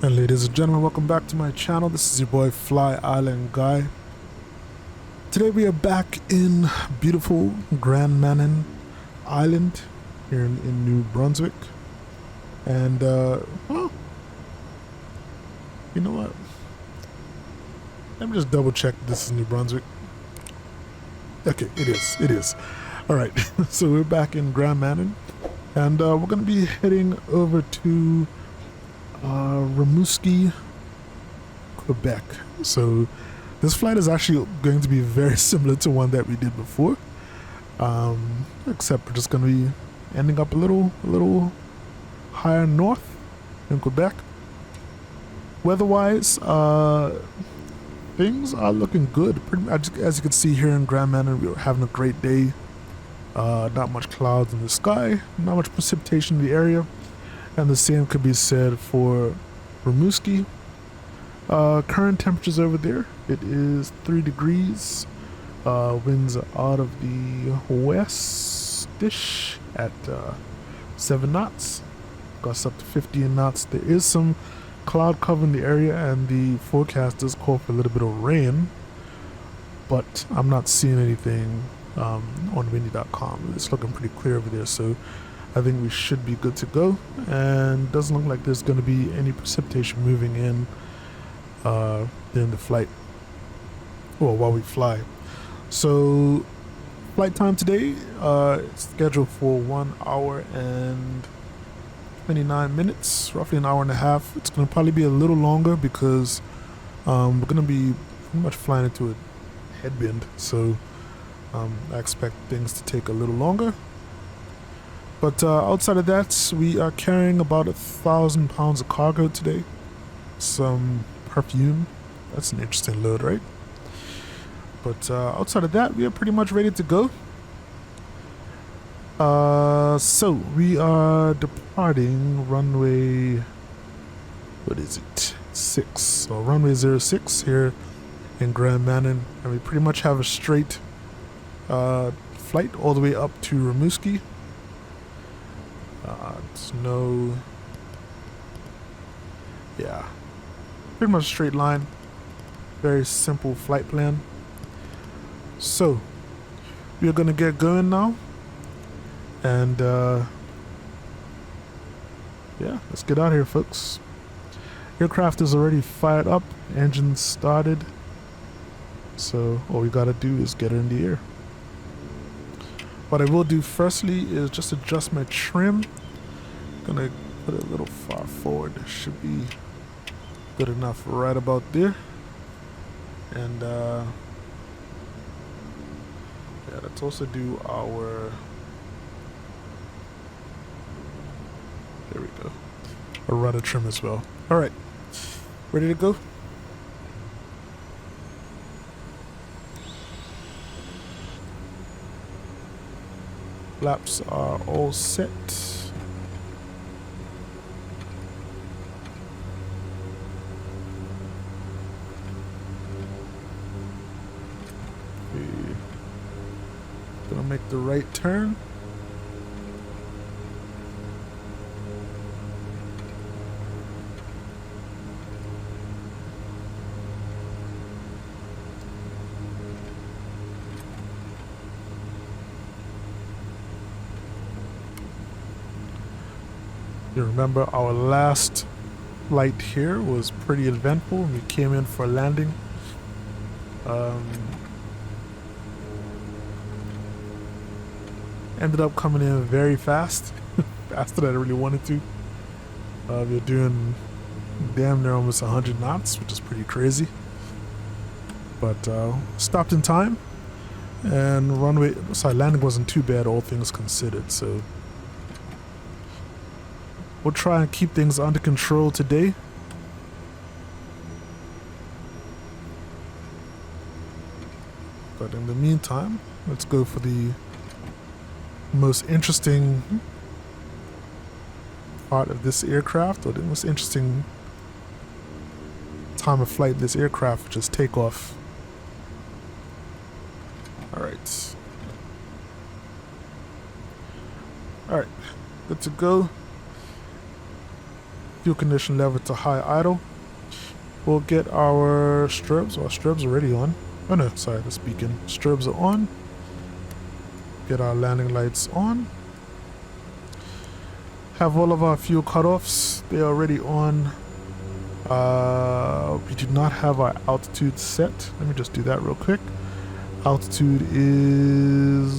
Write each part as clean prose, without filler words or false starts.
And ladies and gentlemen, welcome back to my channel. This is your boy FlyIsland Guy. Today we are back in beautiful Grand Manan Island here in New Brunswick. And well, you know what? Let me just double check this is New Brunswick. Okay, it is. Alright, so we're back in Grand Manan. And we're going to be heading over to Rimouski, Quebec. So this flight is actually going to be very similar to one that we did before, except we're just going to be ending up a little higher north in Quebec. Weather-wise, things are looking good. Pretty much, as you can see here in Grand Manan, we're having a great day. Not much clouds in the sky, not much precipitation in the area. And the same could be said for Rimouski. Current temperatures over there, it is 3 degrees. Winds out of the west-ish at 7 knots. Gusts up to 15 knots. There is some cloud cover in the area, and the forecast does call for a little bit of rain. But I'm not seeing anything on windy.com. It's looking pretty clear over there, so I think we should be good to go, and doesn't look like there's going to be any precipitation moving in during the flight, well, while we fly. So flight time today, it's scheduled for 1 hour and 29 minutes, roughly an hour and a half. It's going to probably be a little longer because we're going to be pretty much flying into a headwind, so I expect things to take a little longer. But outside of that, we are carrying about 1,000 pounds of cargo today. Some perfume. That's an interesting load, right? But outside of that, we are pretty much ready to go. So we are departing runway, what is it? 6. So runway 06 here in Grand Manan. And we pretty much have a straight flight all the way up to Rimouski. It's pretty much a straight line. Very simple flight plan. So we are gonna get going now, and yeah, let's get out of here, folks. Aircraft is already fired up, engine started, so all we gotta do is get her in the air. What I will do firstly is just adjust my trim. Gonna put it a little far forward. Should be good enough right about there. And yeah, let's also do our, there we go, a rudder trim as well. All right, ready to go? Flaps are all set. We're gonna make the right turn. You remember our last flight here was pretty eventful. We came in for landing. Ended up coming in very fast, faster than I really wanted to. We're doing damn near almost 100 knots, which is pretty crazy. But stopped in time, and landing wasn't too bad, all things considered. So we'll try and keep things under control today. But in the meantime, let's go for the most interesting part of this aircraft, or the most interesting time of flight this aircraft, which is takeoff. Alright. Alright, good to go. fuel condition lever to high idle. We'll get our strobes. Our strobes are already on. Oh no, sorry, that's beacon. Strobes are on. Get our landing lights on. Have all of our fuel cutoffs. They are already on. We do not have our altitude set. Let me just do that real quick. Altitude is,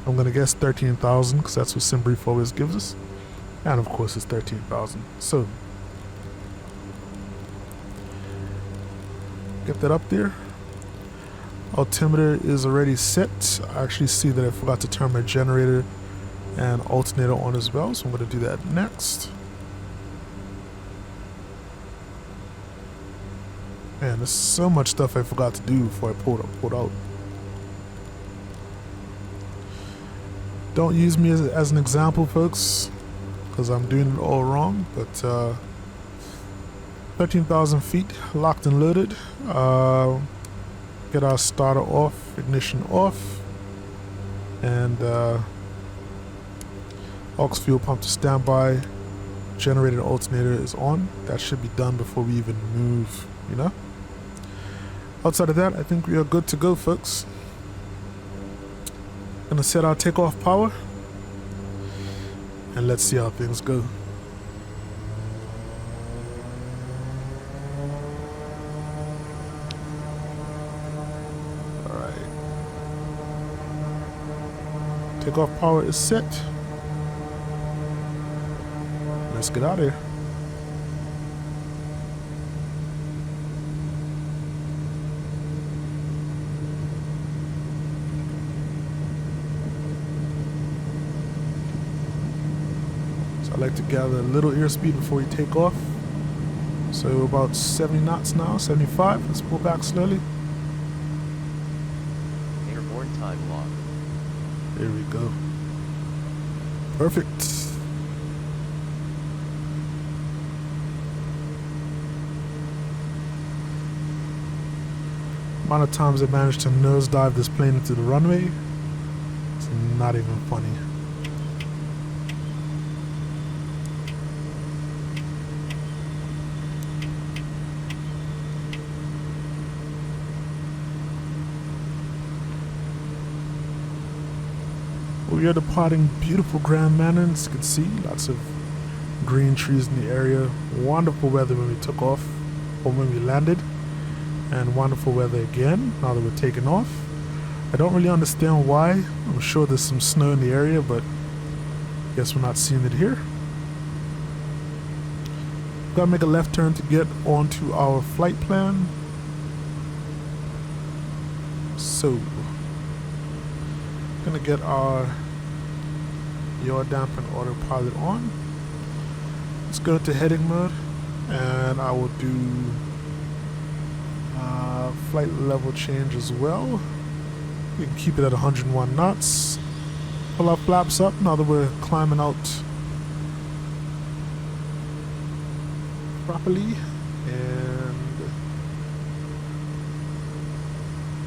I'm gonna guess 13,000 because that's what SimBrief always gives us, and of course it's 13,000. So get that up there. Altimeter is already set. I actually see that I forgot to turn my generator and alternator on as well, so I'm gonna do that next. Man, there's so much stuff I forgot to do before I pulled out. Don't use me as an example, folks, because I'm doing it all wrong. But 13,000 feet, locked and loaded. Get our starter off, ignition off, and aux fuel pump to standby. Generator alternator is on. That should be done before we even move, you know? Outside of that, I think we are good to go, folks. Gonna set our takeoff power, and let's see how things go. Alright. Takeoff power is set. Let's get out of here. I like to gather a little airspeed before we take off. So about 70 knots now, 75. Let's pull back slowly. Airborne time log. There we go. Perfect. Amount of times I managed to nosedive this plane into the runway, it's not even funny. We are departing beautiful Grand Manan. As you can see, lots of green trees in the area. Wonderful weather when we took off, or when we landed, and wonderful weather again now that we're taking off. I don't really understand why. I'm sure there's some snow in the area, but I guess we're not seeing it here. Gotta make a left turn to get onto our flight plan. So, gonna get our yaw dampen autopilot on. Let's go to heading mode, and I will do flight level change as well. We can keep it at 101 knots. Pull our flaps up now that we're climbing out properly. And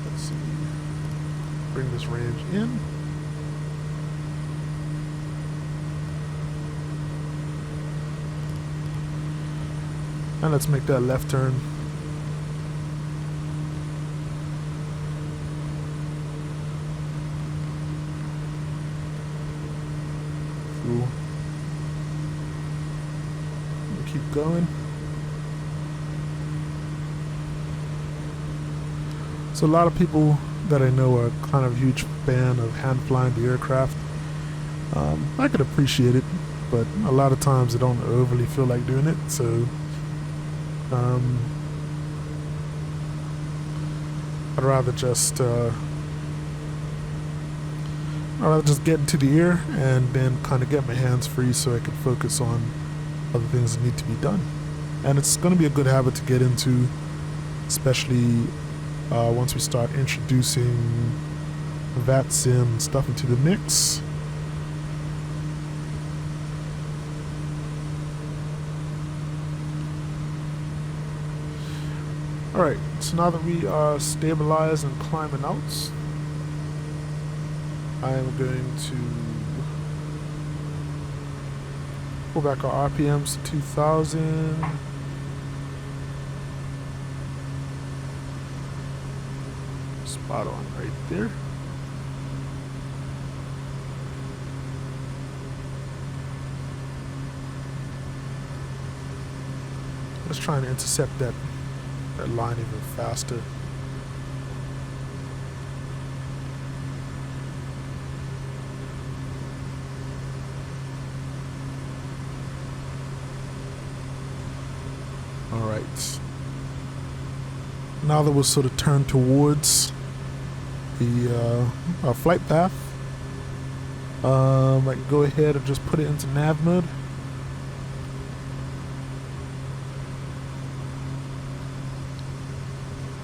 let's see, bring this range in. And let's make that left turn. Cool. We'll keep going. So a lot of people that I know are kind of a huge fan of hand flying the aircraft. I could appreciate it, but a lot of times I don't overly feel like doing it, so I'd rather just get into the air and then kind of get my hands free so I can focus on other things that need to be done. And it's going to be a good habit to get into, especially once we start introducing VATSIM and stuff into the mix. Alright, so now that we are stabilized and climbing out, I am going to Pull back our RPMs to 2,000. Spot on right there. Let's try and intercept that line even faster. All right. Now that we're sort of turned towards the our flight path, I can go ahead and just put it into nav mode.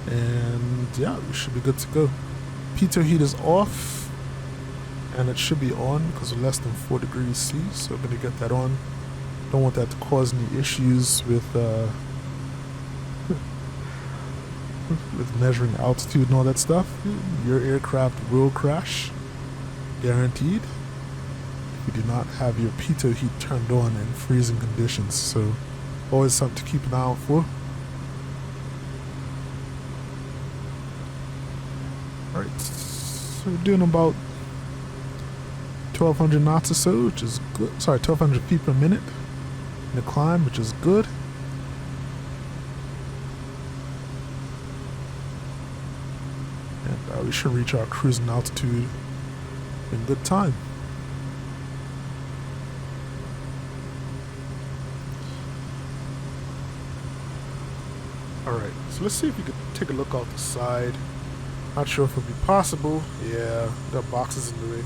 And yeah, we should be good to go. Pitot heat is off, and it should be on because we're less than 4 degrees C, so I'm gonna get that on. Don't want that to cause any issues with measuring altitude and all that stuff. Your aircraft will crash, guaranteed, if you do not have your pitot heat turned on in freezing conditions. So always something to keep an eye out for. Alright, so we're doing about 1,200 knots or so, which is good. Sorry, 1,200 feet per minute in the climb, which is good. And we should reach our cruising altitude in good time. Alright, so let's see if we could take a look out the side. Not sure if it'll be possible. Yeah, got boxes in the way.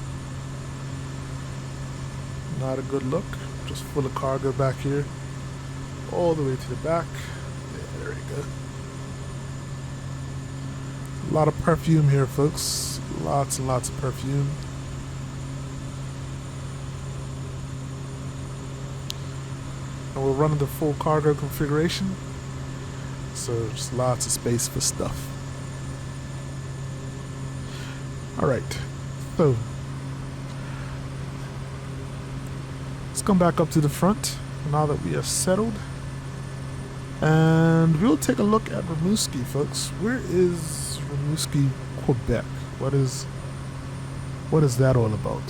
Not a good look. Just full of cargo back here. All the way to the back. Yeah, there we go. A lot of perfume here, folks. Lots and lots of perfume. And we're running the full cargo configuration. So just lots of space for stuff. Alright, so let's come back up to the front now that we are settled. And we'll take a look at Rimouski, folks. Where is Rimouski, Quebec? What is that all about?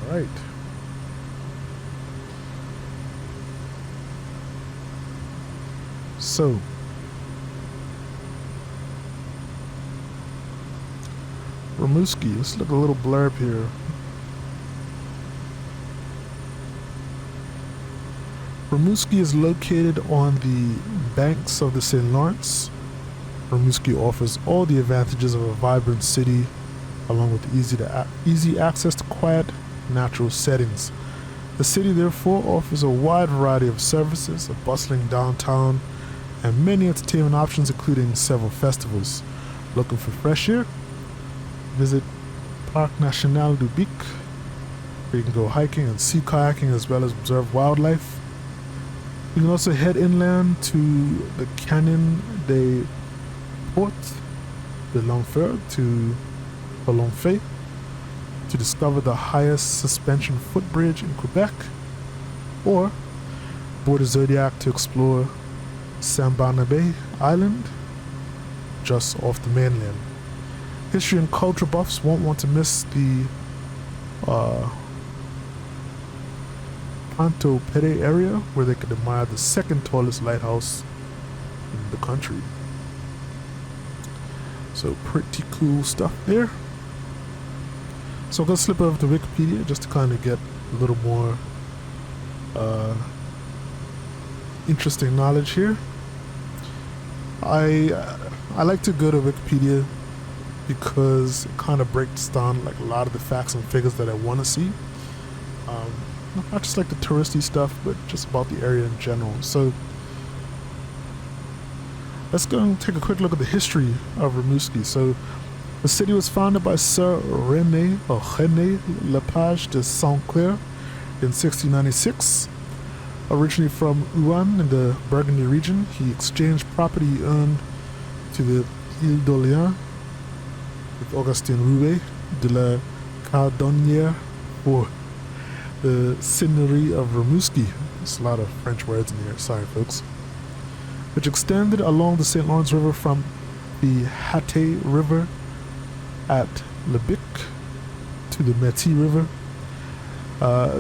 Alright. So, Rimouski, let's look at a little blurb here. Rimouski is located on the banks of the St. Lawrence. Rimouski offers all the advantages of a vibrant city, along with easy access to quiet, natural settings. The city therefore offers a wide variety of services, a bustling downtown, and many entertainment options, including several festivals. Looking for fresh air? Visit Parc National du Bic, where you can go hiking and sea kayaking as well as observe wildlife. You can also head inland to the Canyon des Portes de l'Enfer to Olonfe to discover the highest suspension footbridge in Quebec, or board a Zodiac to explore Saint-Barnabé Island, just off the mainland. History and culture buffs won't want to miss the Panto Pere area, where they could admire the second tallest lighthouse in the country. So pretty cool stuff there. So I'm going to slip over to Wikipedia just to kind of get a little more interesting knowledge here. I like to go to Wikipedia because it kind of breaks down like a lot of the facts and figures that I want to see. Not just like the touristy stuff, but just about the area in general. So let's go and take a quick look at the history of Rimouski. So the city was founded by Sir René Lepage de Saint-Clair in 1696. Originally from Rouen in the Burgundy region, he exchanged property he owned to the Ile d'Orléans with Augustin Rouet de la Cardonnière for the Seigneurie of Rimouski. There's a lot of French words in here, sorry folks. Which extended along the St. Lawrence River from the Haté River at Lebic to the Métis River.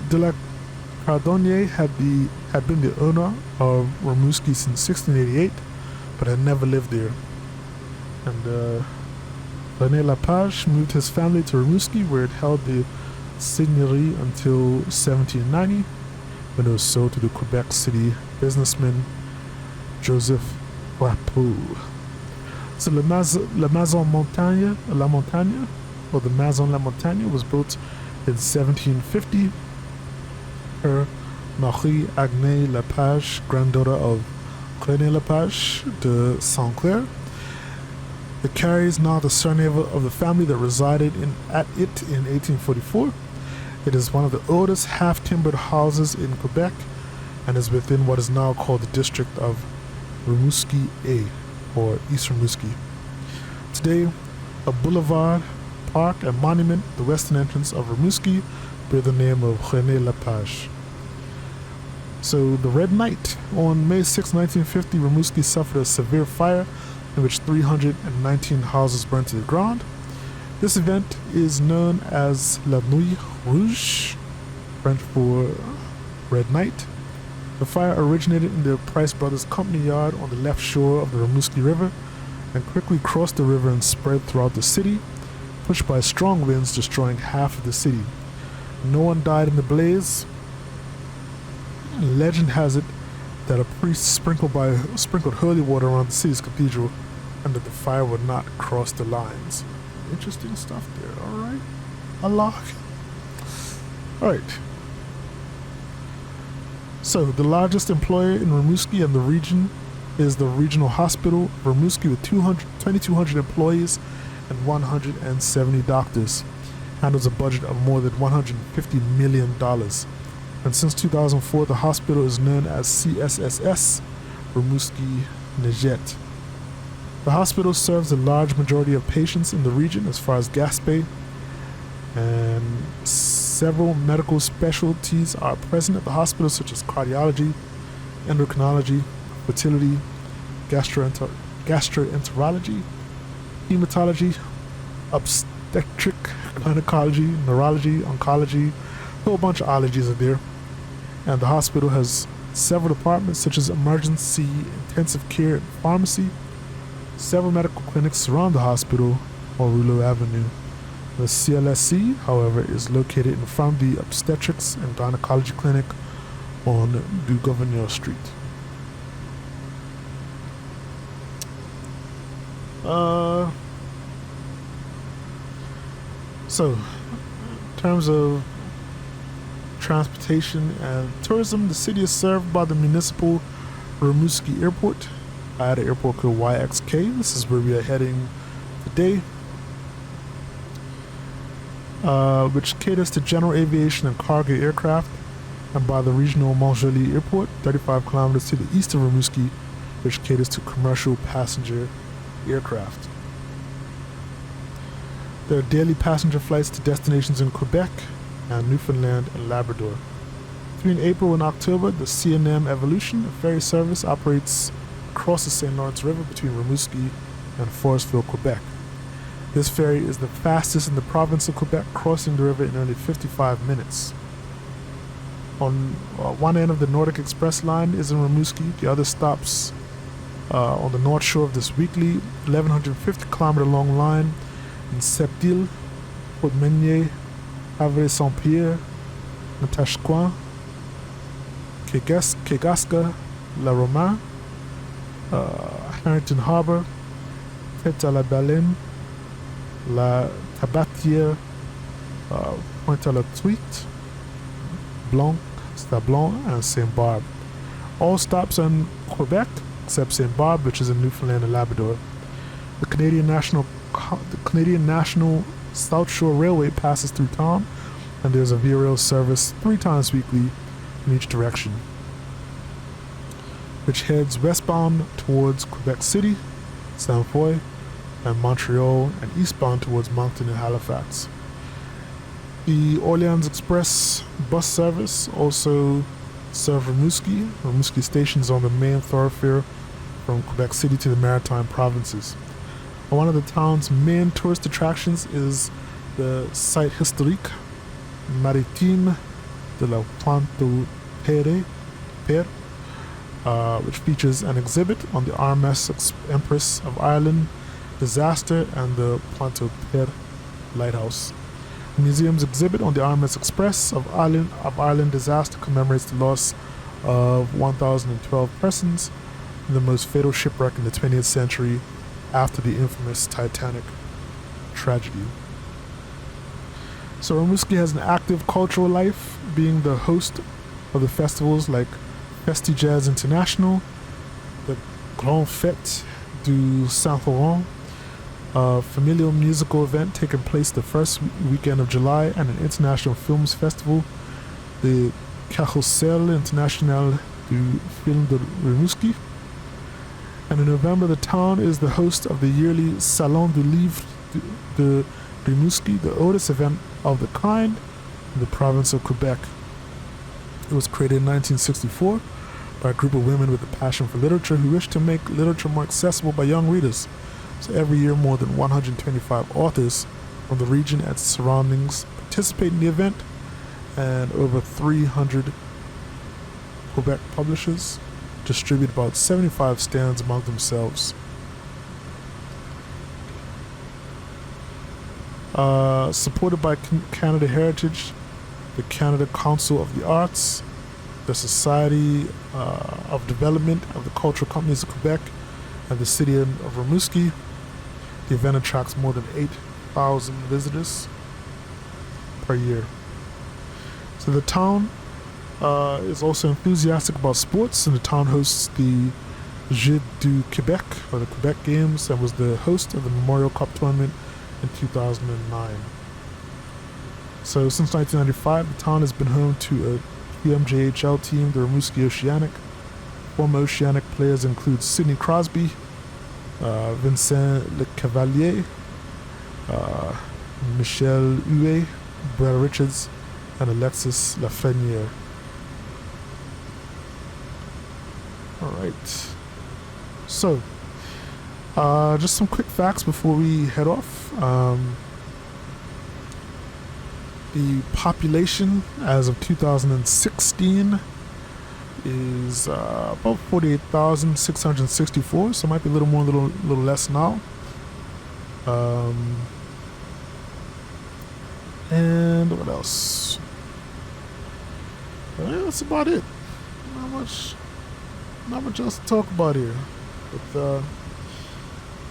De la Cardonnière had been the owner of Rimouski since 1688, but had never lived there. And René Lapage moved his family to Rimouski, where it held the seigneurie until 1790, when it was sold to the Quebec City businessman Joseph Rapeau. So La Maison Montagne, or the Maison La Montagne, was built in 1750. Her Marie Agnès Lapage, granddaughter of René Lapage de Saint-Clair. It carries now the surname of the family that resided at it in 1844. It is one of the oldest half-timbered houses in Quebec and is within what is now called the district of Rimouski A, or East Rimouski. Today, a boulevard, park, and monument, the western entrance of Rimouski, bear the name of René Lapage. So, the Red Night. On May 6, 1950, Rimouski suffered a severe fire in which 319 houses burned to the ground. This event is known as La Nuit Rouge, French for Red Night. The fire originated in the Price Brothers Company yard on the left shore of the Rimouski River and quickly crossed the river and spread throughout the city, pushed by strong winds destroying half of the city. No one died in the blaze. Legend has it that a priest sprinkled holy water around the city's cathedral and that the fire would not cross the lines. Interesting stuff there, alright? Allah. Alright. So, the largest employer in Rimouski and the region is the Regional Hospital Rimouski with 2,200 employees and 170 doctors. Handles a budget of more than $150 million. And since 2004, the hospital is known as CSSS Rimouski Nejet. The hospital serves a large majority of patients in the region as far as Gaspé, and several medical specialties are present at the hospital, such as cardiology, endocrinology, fertility, gastroenterology, hematology, obstetric, gynecology, neurology, oncology. A whole bunch of ologies are there. And the hospital has several departments such as emergency, intensive care, and pharmacy. Several medical clinics surround the hospital on Rouleau Avenue. The CLSC, however, is located in front of the obstetrics and gynecology clinic on Du Gouverneur Street. So, in terms of transportation and tourism, the city is served by the municipal Rimouski Airport at an airport called YXK. This is where we are heading today, which caters to general aviation and cargo aircraft, and by the regional Montjoly Airport, 35 kilometers to the east of Rimouski, which caters to commercial passenger aircraft. There are daily passenger flights to destinations in Quebec and Newfoundland and Labrador. Between April and October, the CNM Evolution, a ferry service, operates across the St. Lawrence River between Rimouski and Forestville, Quebec. This ferry is the fastest in the province of Quebec, crossing the river in only 55 minutes. On one end of the Nordic Express line is in Rimouski. The other stops on the north shore of this weekly 1,150 kilometer long line in Septil, Haute-Meunier, Havre-Saint-Pierre, Natashquan, Kegaska, La Romain, Harrington Harbor, Tête-à-la-Baleine, La Tabatière, Pointe-à-la-Truite, Blanc, Stablon, and Saint-Barbe. All stops are in Quebec except Saint-Barbe, which is in Newfoundland and Labrador. The Canadian National South Shore Railway passes through town, and there's a Via Rail service 3 times weekly in each direction, which heads westbound towards Quebec City, Saint-Foy, and Montreal, and eastbound towards Moncton and Halifax. The Orleans Express bus service also serve Rimouski. Rimouski station is on the main thoroughfare from Quebec City to the Maritime provinces. One of the town's main tourist attractions is the Site Historique Maritime de la Pointe Pere, which features an exhibit on the RMS Empress of Ireland disaster and the Pointe Pere lighthouse. The museum's exhibit on the RMS Express of Ireland disaster commemorates the loss of 1,012 persons in the most fatal shipwreck in the 20th century after the infamous Titanic tragedy. So Rimouski has an active cultural life, being the host of the festivals like Festi Jazz International, the Grand Fête du Saint-Laurent, a familial musical event taking place the first weekend of July, and an international films festival, the Corsair International du Film de Rimouski. And in November, the town is the host of the yearly Salon du Livre de Rimouski, the oldest event of the kind in the province of Quebec. It was created in 1964 by a group of women with a passion for literature who wished to make literature more accessible by young readers. So every year, more than 125 authors from the region and surroundings participate in the event, and over 300 Quebec publishers distribute about 75 stands among themselves. Supported by Canada Heritage, the Canada Council of the Arts, the Society of Development of the Cultural Companies of Quebec, and the City of Rimouski, the event attracts more than 8,000 visitors per year. So the town is also enthusiastic about sports, and the town hosts the Jeux du Québec, or the Quebec Games, and was the host of the Memorial Cup tournament in 2009. So since 1995, the town has been home to a QMJHL team, the Rimouski Oceanic. Former Oceanic players include Sidney Crosby, Vincent Le Cavalier, Michel Huet, Brad Richards, and Alexis Lafreniere. Alright, so just some quick facts before we head off. The population as of 2016 is about 48,664, so it might be a little more, a little less now. And what else? That's about it. Not much else to talk about here. But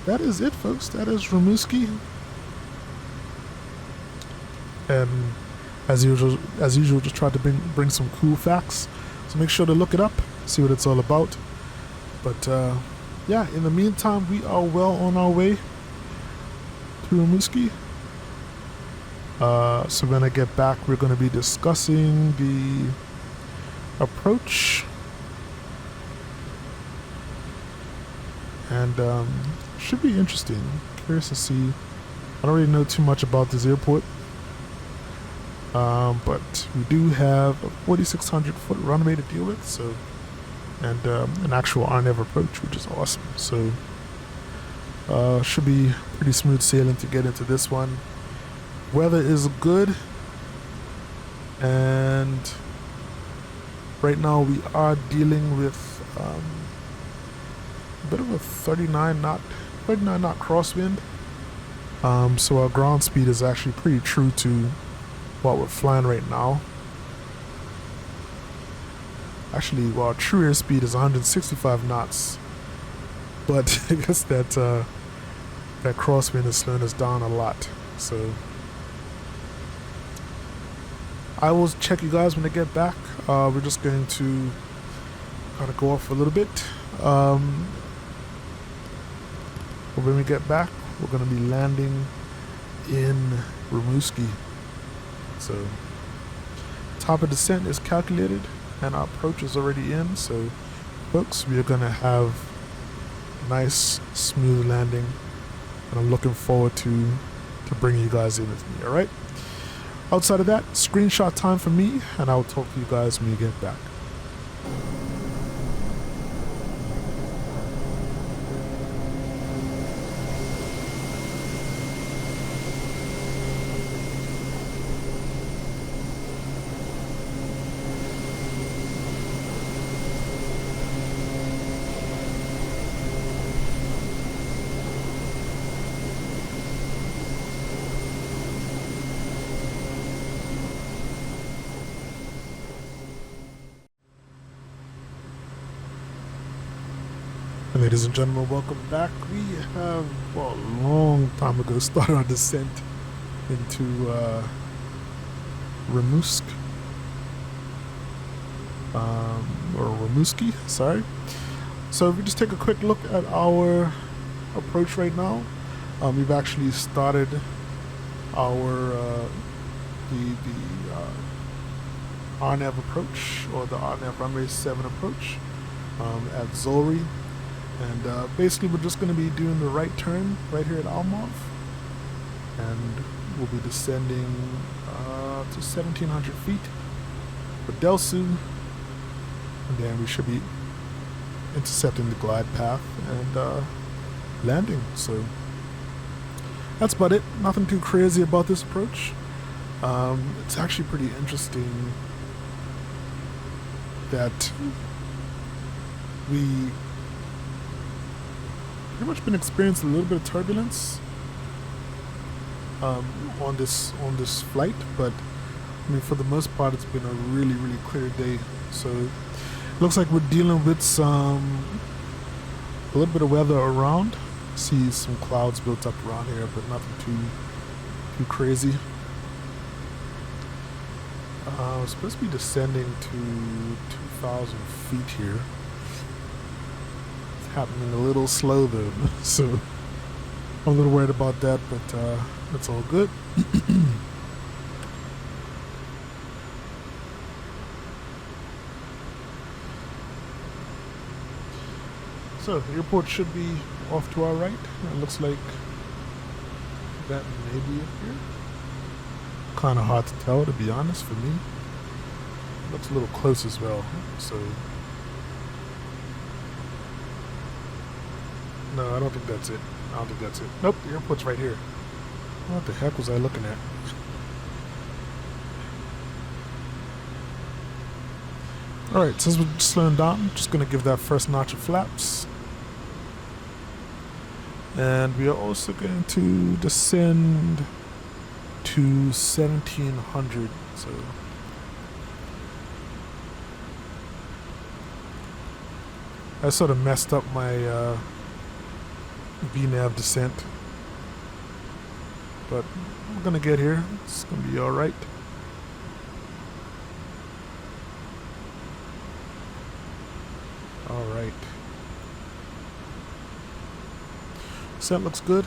that is it, folks. That is Rimouski. And as usual, just tried to bring some cool facts. So make sure to look it up, see what it's all about. But yeah, in the meantime, we are well on our way to Rimouski. So when I get back, we're going to be discussing the approach. And should be interesting. Curious to see. I don't really know too much about this airport. But we do have a 4,600 foot runway to deal with, so, and an actual RNAV approach, which is awesome. So should be pretty smooth sailing to get into this one. Weather is good, and right now we are dealing with a bit of a 39 knot crosswind. So our ground speed is actually pretty true to what we're flying right now. Actually, well, our true airspeed is 165 knots, but I guess that crosswind is slowing us down a lot. So I will check you guys when I get back. We're just going to kind of go off a little bit. But when we get back, we're going to be landing in Rimouski. So top of descent is calculated and our approach is already in. So folks, we are going to have a nice smooth landing and I'm looking forward to bringing you guys in with me. All right. Outside of that, screenshot time for me, and I'll talk to you guys when we get back. Ladies and gentlemen, welcome back. We have, well, a long time ago, started our descent into Rimouski, or Rimouski, sorry. So if we just take a quick look at our approach right now, we've actually started our the RNAV approach, or the RNAV runway 7 approach at Zolri. And basically we're just going to be doing the right turn right here at Almov, and we'll be descending to 1,700 feet for Delsu, and then we should be intercepting the glide path and landing. So that's about it. Nothing too crazy about this approach. It's actually pretty interesting that we pretty much been experiencing a little bit of turbulence on this flight, but I mean, for the most part, it's been a really clear day. So it looks like we're dealing with a little bit of weather around. See some clouds built up around here, but nothing too crazy. We're supposed to be descending to 2,000 feet here. Happening a little slow though, so I'm a little worried about that, but it's all good. So the airport should be off to our right. It looks like that may be up here. Kind of hard to tell, to be honest, for me. It looks a little close as well, so no, I don't think that's it. Nope, the airport's right here. What the heck was I looking at? Alright, since we're slowing down, I'm just going to give that first notch of flaps. And we are also going to descend to 1,700. So I sort of messed up my VNAV descent, but we're gonna get here. It's gonna be all right. All right. Descent looks good,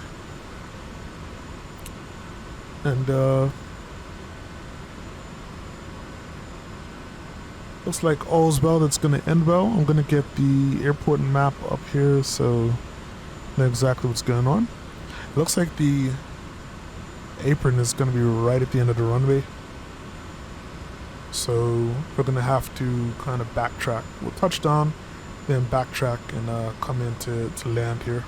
and looks like all's well that's gonna end well. I'm gonna get the airport map up here, so know exactly what's going on. It looks like the apron is going to be right at the end of the runway, so we're going to have to kind of backtrack. We'll touch down, then backtrack and come in to land here.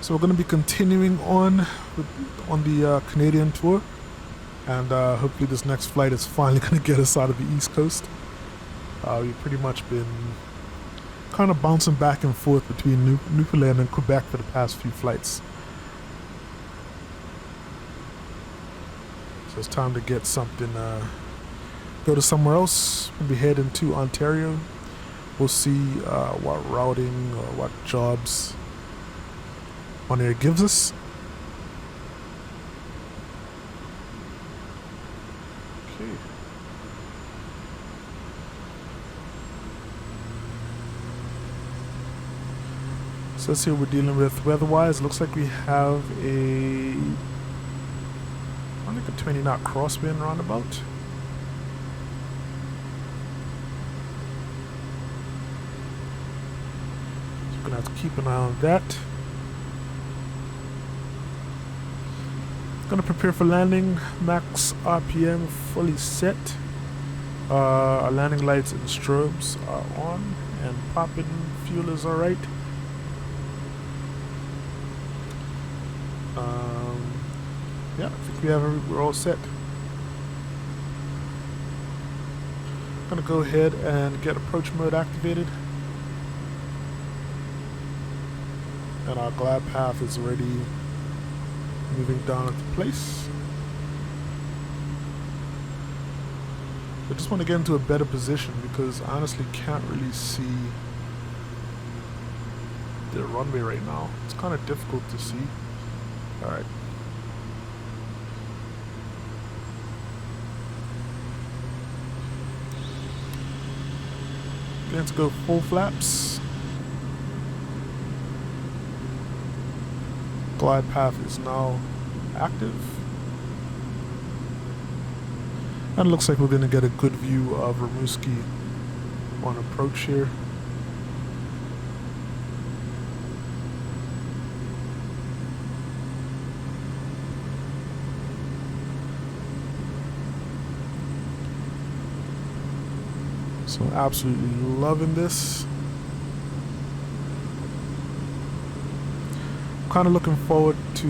So we're going to be continuing on the Canadian tour, and hopefully this next flight is finally going to get us out of the East Coast. We've pretty much been kind of bouncing back and forth between Newfoundland and Quebec for the past few flights. So it's time to get something, go to somewhere else. We'll be heading to Ontario. We'll see what routing or what jobs on air gives us. Okay. So let's see what we're dealing with weather-wise. Looks like we have I think a 20 knot crosswind roundabout. So we're gonna have to keep an eye on that. Gonna prepare for landing. Max RPM fully set. Our landing lights and strobes are on and popping. Fuel is alright. Yeah, I think we're all set. Gonna go ahead and get approach mode activated. And our glide path is already moving down into place. I just want to get into a better position because I honestly can't really see the runway right now. It's kind of difficult to see. Alright. Let's go full flaps. Glide path is now active. And it looks like we're going to get a good view of Rimouski on approach here. So absolutely loving this. Kind of looking forward to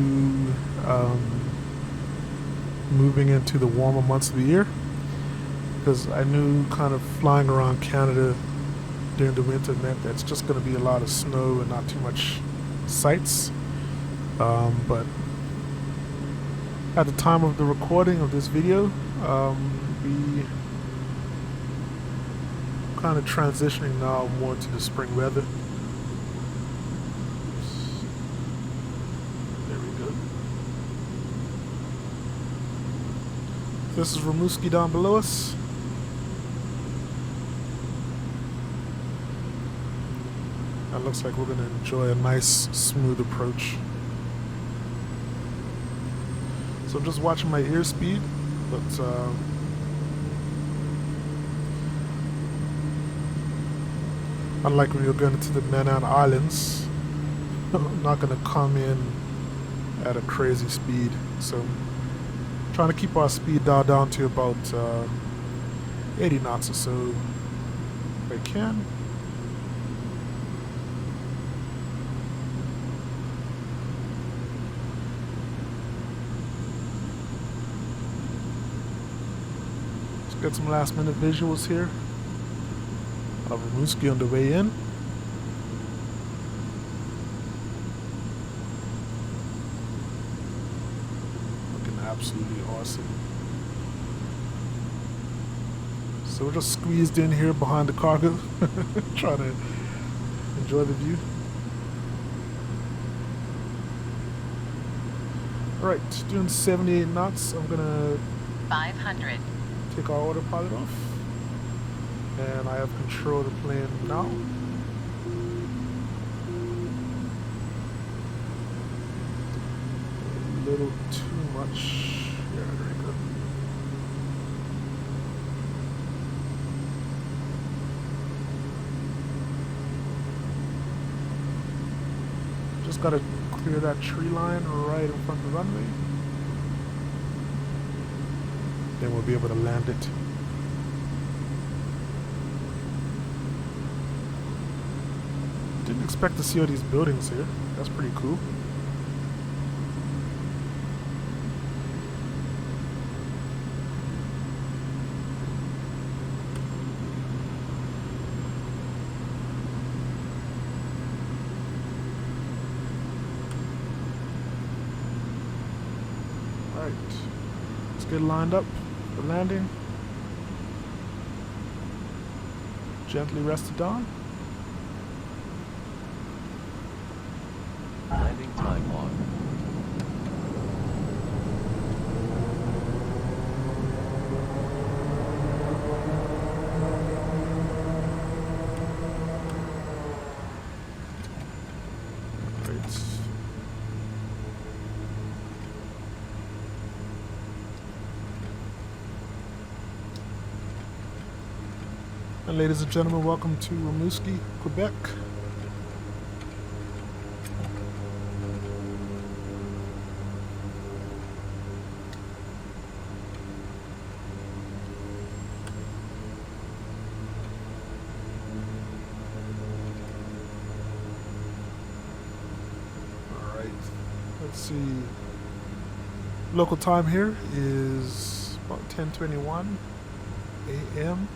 moving into the warmer months of the year, because I knew kind of flying around Canada during the winter meant that it's just going to be a lot of snow and not too much sights. But at the time of the recording of this video, we kind of transitioning now more to the spring weather. There we go. This is Rimouski down below us. It looks like we're going to enjoy a nice smooth approach. So I'm just watching my airspeed, but unlike when you're going into the Manan Islands, I'm not going to come in at a crazy speed. So I'm trying to keep our speed dial down to about 80 knots or so if I can. Let's get some last minute visuals here of Rimouski on the way in. Looking absolutely awesome. So we're just squeezed in here behind the cargo, trying to enjoy the view. Alright, doing 78 knots. I'm gonna 500. take our autopilot off. And I have control of the plane now. A little too much. Yeah, there we go. Just gotta clear that tree line right in front of the runway. Then we'll be able to land it. Didn't expect to see all these buildings here. That's pretty cool. Alright, let's get lined up for landing. Gently rest it down. Landing time on. Alright. And ladies and gentlemen, welcome to Rimouski, Quebec. Let's see. Local time here is about 10:21 a.m.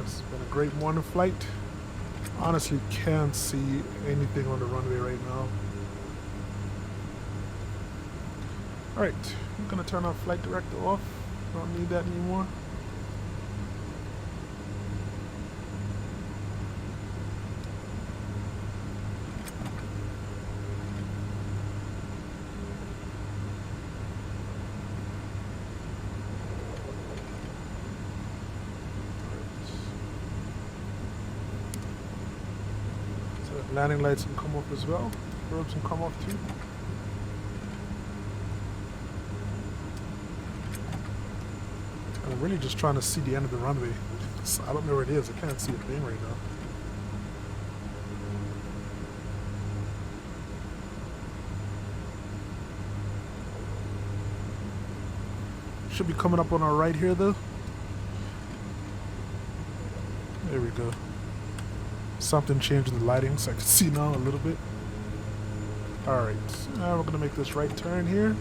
It's been a great morning flight. Honestly, can't see anything on the runway right now. All right, I'm gonna turn our flight director off. Don't need that anymore. Landing lights can come off as well. Probes can come off too. I'm really just trying to see the end of the runway. I don't know where it is. I can't see a thing right now. Should be coming up on our right here though. There we go. Something changed in the lighting so I can see now a little bit. Alright, now we're going to make this right turn here.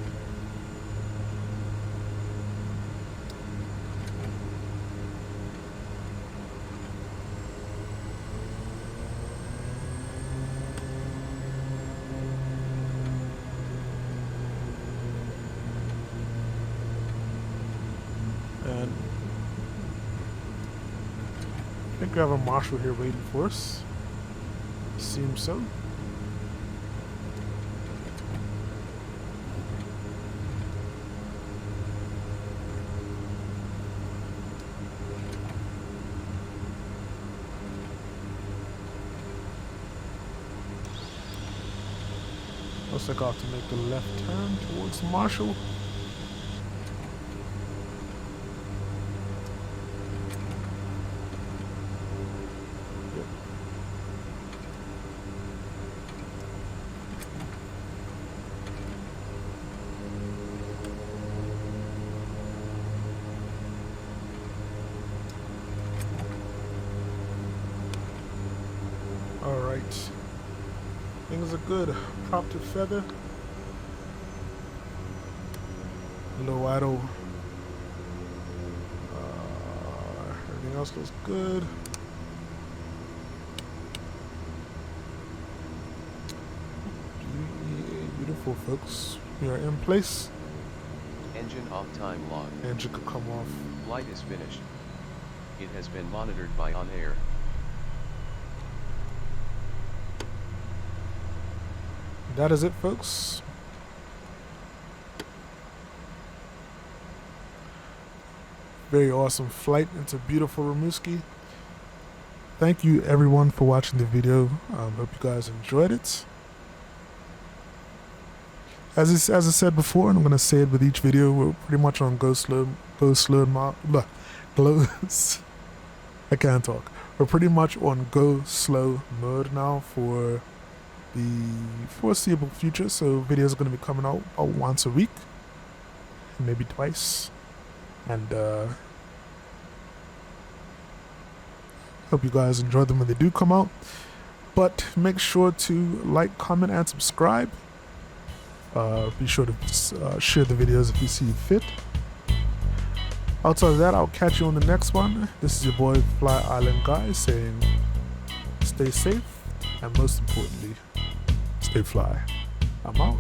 And I think we have a marshal here waiting for us. Seems so. Looks like I have to make the left turn towards Marshall. Alright, things are good. Prop to feather, low idle, everything else looks good. Beautiful folks, we are in place. Engine off time log. Engine could come off. Flight is finished. It has been monitored by on air. That is it, folks. Very awesome flight into beautiful Rimouski. Thank you everyone for watching the video. Hope you guys enjoyed it. As I said before, and I'm going to say it with each video, we're pretty much on go slow I can't talk. We're pretty much on go slow mode now for the foreseeable future, so videos are going to be coming out about once a week, maybe twice, and hope you guys enjoy them when they do come out. But make sure to like, comment, and subscribe. Be sure to share the videos if you see fit. Outside of that, I'll catch you on the next one. This is your boy FlyIsland guy saying stay safe, and most importantly, stay fly. I'm out.